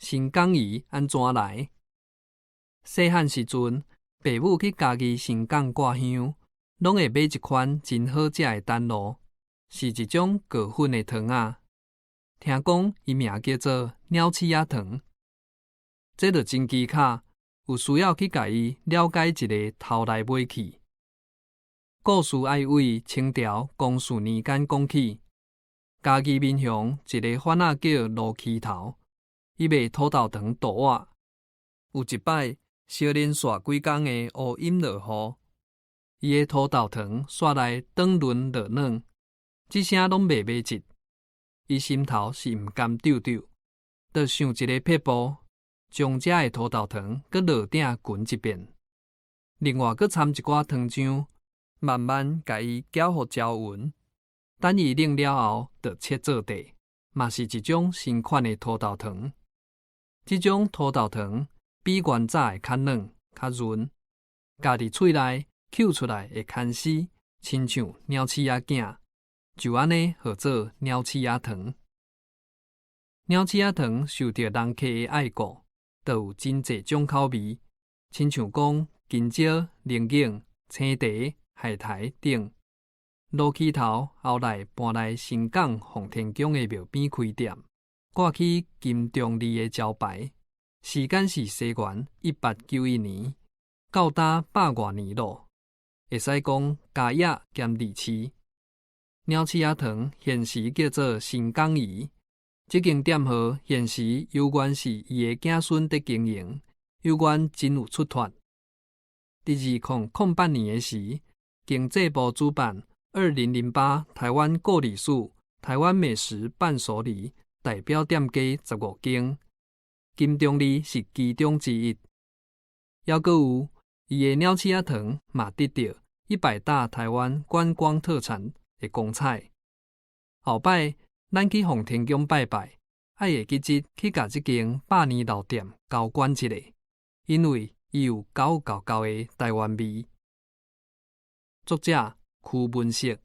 新港鱼安怎来？细汉时阵，爸母去家己新港挂香，拢会买一款真好食的丹螺，是一种糕粉的糖仔。听讲伊名叫做鸟鼠仔糖。这就真奇卡，有需要去甲伊了解一个头来尾去。故事爱为清朝光绪年间讲起。家己面乡一个贩仔叫罗起头，伊卖土豆糖豆仔。有一摆，小连续几工的乌阴落雨，伊的土豆糖煞来转润落软，一声拢卖一。伊心头是毋甘丢丢，就想一个撇步，将遮的土豆糖搁落顶滚一遍，另外搁掺一寡糖浆，慢慢甲伊搅互焦匀。等伊冷了后，就切做茶，嘛是一种新款的土豆糖。这种土豆糖比原早的较软、较润，夹伫喙内抾出来会牵丝，亲像鸟鼠仔囝，就安尼号做鸟鼠仔糖。鸟鼠仔糖受到人客的爱顾，就有真侪种口味，亲像讲金蕉、龙眼、青茶、海苔等。罗起头后来搬来新港奉天宫的庙边开店，挂起金钟利的招牌。时间是西元1891年，到达100多年咯，会使讲家业兼利市。鸟鼠仔糖现时叫做新港鱼，这间店号现时有关是伊的子孙在经营，有关真有出脱。在2008年的时，经济部主办2008台湾故里数台湾美食伴手礼代表店家15间，金钟利是其中之一。还佫有伊的鸟鼠仔糖嘛得到100大台湾观光特产的光彩。后摆咱去奉天宫拜拜，爱会记得去甲这间100年老店交关一下，因为伊有够的台湾味。作者：区文色。